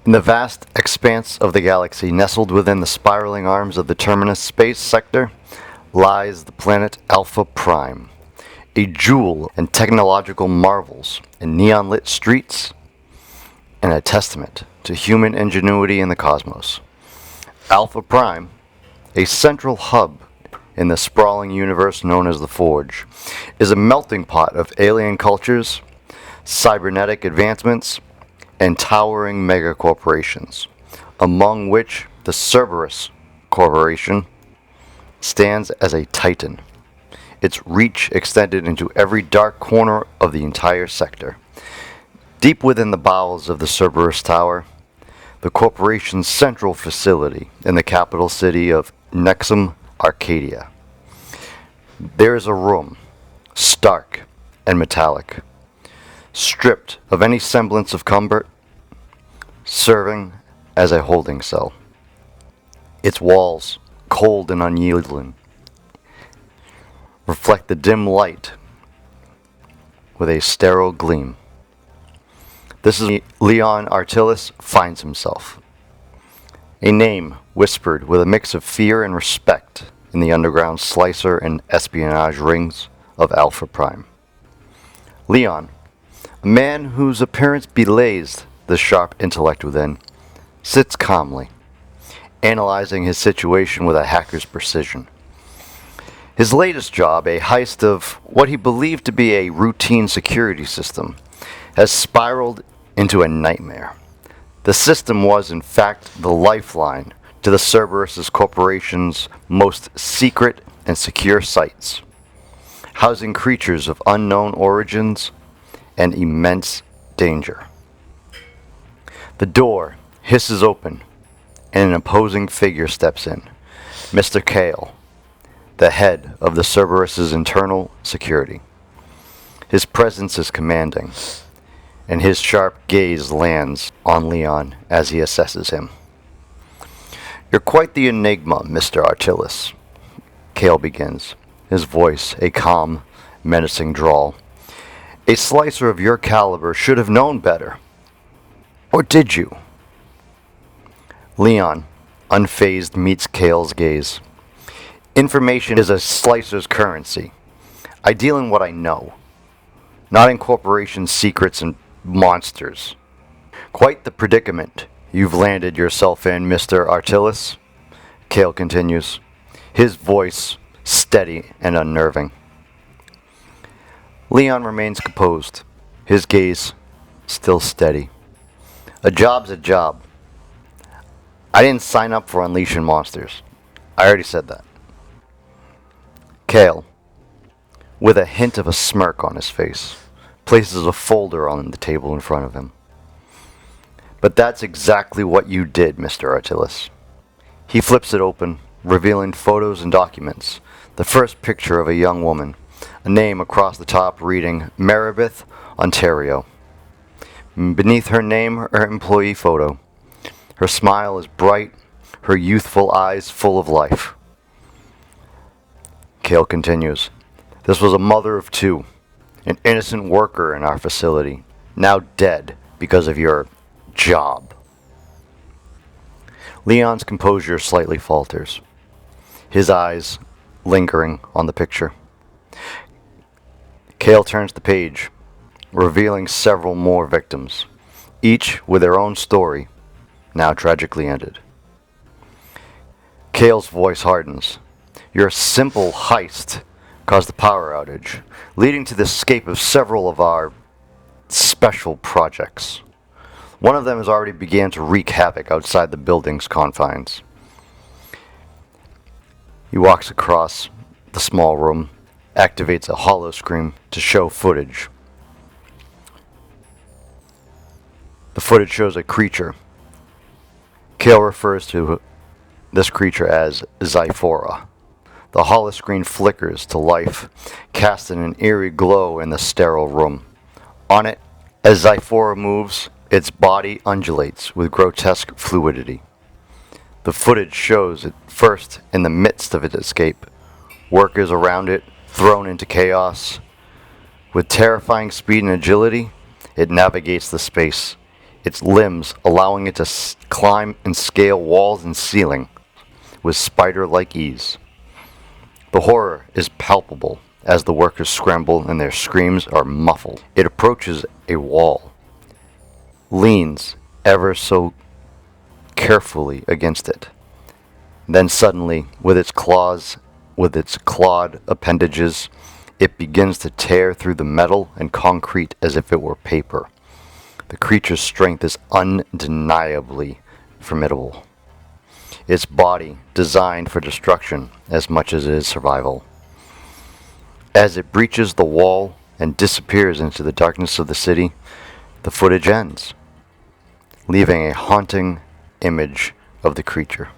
In the vast expanse of the galaxy, nestled within the spiraling arms of the Terminus space sector, lies the planet Alpha Prime, a jewel and technological marvels in neon-lit streets and a testament to human ingenuity in the cosmos. Alpha Prime, a central hub in the sprawling universe known as the Forge, is a melting pot of alien cultures, cybernetic advancements, and towering megacorporations, among which the Cerberus Corporation stands as a titan, its reach extended into every dark corner of the entire sector. Deep within the bowels of the Cerberus Tower, the corporation's central facility in the capital city of Nexum, Arcadia, there is a room, stark and metallic, stripped of any semblance of comfort, serving as a holding cell. Its walls, cold and unyielding, reflect the dim light with a sterile gleam. This is Leon Artilis finds himself, a name whispered with a mix of fear and respect in the underground slicer and espionage rings of Alpha Prime. Leon, a man whose appearance belays the sharp intellect within, sits calmly, analyzing his situation with a hacker's precision. His latest job, a heist of what he believed to be a routine security system, has spiraled into a nightmare. The system was, in fact, the lifeline to the Cerberus Corporation's most secret and secure sites, housing creatures of unknown origins and immense danger. The door hisses open, and an imposing figure steps in, Mr. Kale, the head of the Cerberus's internal security. His presence is commanding, and his sharp gaze lands on Leon as he assesses him. "You're quite the enigma, Mr. Artilis," Kale begins, his voice a calm, menacing drawl. "A slicer of your caliber should have known better. Or did you?" Leon, unfazed, meets Kale's gaze. "Information is a slicer's currency. I deal in what I know, not in corporation secrets and monsters." "Quite the predicament you've landed yourself in, Mr. Artilis," Kale continues, his voice steady and unnerving. Leon remains composed, his gaze still steady. "A job's a job. I didn't sign up for unleashing monsters. I already said that." Kale, with a hint of a smirk on his face, places a folder on the table in front of him. "But that's exactly what you did, Mr. Artilis." He flips it open, revealing photos and documents. The first picture of a young woman, a name across the top reading Narritive, Ontario. Beneath her name, her employee photo. Her smile is bright, her youthful eyes full of life. Kale continues, "This was a mother of two, an innocent worker in our facility, now dead because of your job." Leon's composure slightly falters, his eyes lingering on the picture. Kale turns the page, revealing several more victims, each with their own story, now tragically ended. Kale's voice hardens. "Your simple heist caused a power outage, leading to the escape of several of our special projects. One of them has already began to wreak havoc outside the building's confines." He walks across the small room, activates a holoscreen to show footage. The footage shows a creature. Kale refers to this creature as Zyphora. The holoscreen flickers to life, casting an eerie glow in the sterile room. On it, as Zyphora moves, its body undulates with grotesque fluidity. The footage shows it first in the midst of its escape, workers around it thrown into chaos. With terrifying speed and agility, it navigates the space, its limbs allowing it to climb and scale walls and ceiling with spider-like ease. The horror is palpable as the workers scramble and their screams are muffled. It approaches a wall, leans ever so carefully against it. Then suddenly, with its clawed appendages, it begins to tear through the metal and concrete as if it were paper. The creature's strength is undeniably formidable. Its body designed for destruction as much as it is survival. As it breaches the wall and disappears into the darkness of the city, the footage ends, leaving a haunting image of the creature,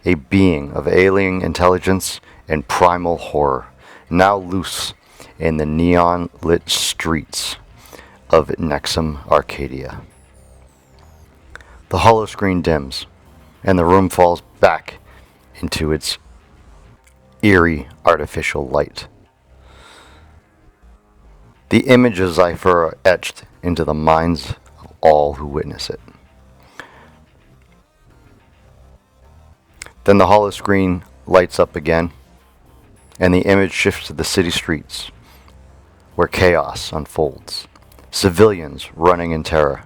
a being of alien intelligence and primal horror, now loose in the neon-lit streets of Nexum, Arcadia. The hollow screen dims, and the room falls back into its eerie artificial light. The images I are etched into the minds of all who witness it. Then the hollow screen lights up again, and the image shifts to the city streets, where chaos unfolds. Civilians running in terror.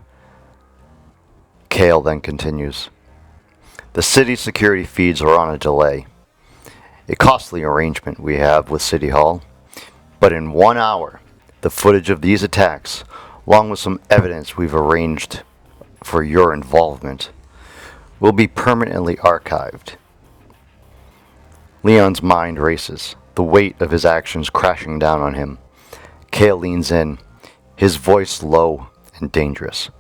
Kale then continues. The city security feeds are on a delay. A costly arrangement we have with City Hall, but in 1 hour, the footage of these attacks, along with some evidence we've arranged for your involvement, will be permanently archived. Leon's mind races, the weight of his actions crashing down on him. Kale leans in, his voice low and dangerous.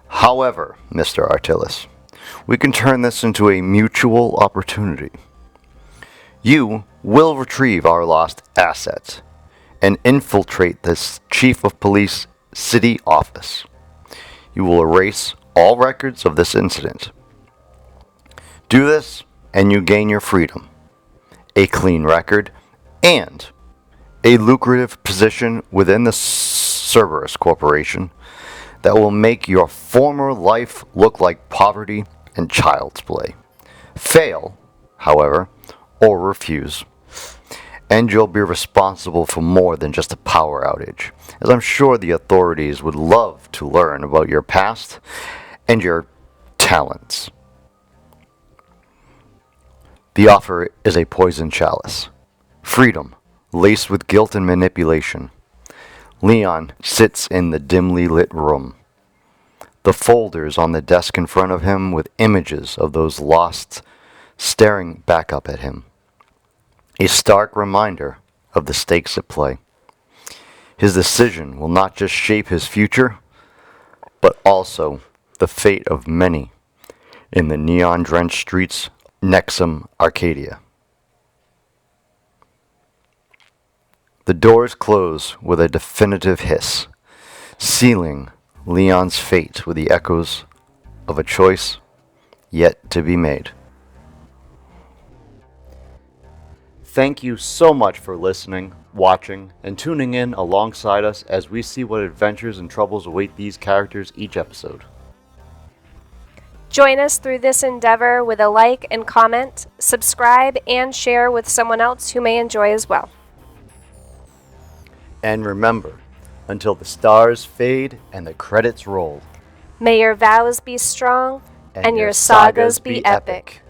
However, Mr. Artilis, we can turn this into a mutual opportunity. You will retrieve our lost assets and infiltrate this Chief of Police city office. You will erase all records of this incident. Do this, and you gain your freedom, a clean record, and a lucrative position within the Cerberus Corporation that will make your former life look like poverty and child's play. Fail, however, or refuse, and you'll be responsible for more than just a power outage, as I'm sure the authorities would love to learn about your past and your talents. The offer is a poison chalice. Freedom, laced with guilt and manipulation. Leon sits in the dimly lit room. The folders on the desk in front of him with images of those lost staring back up at him. A stark reminder of the stakes at play. His decision will not just shape his future, but also the fate of many in the neon-drenched streets Nexum, Arcadia. The doors close with a definitive hiss, sealing Leon's fate with the echoes of a choice yet to be made. Thank you so much for listening, watching, and tuning in alongside us as we see what adventures and troubles await these characters each episode. Join us through this endeavor with a like and comment, subscribe, and share with someone else who may enjoy as well. And remember, until the stars fade and the credits roll, may your vows be strong and your sagas be epic.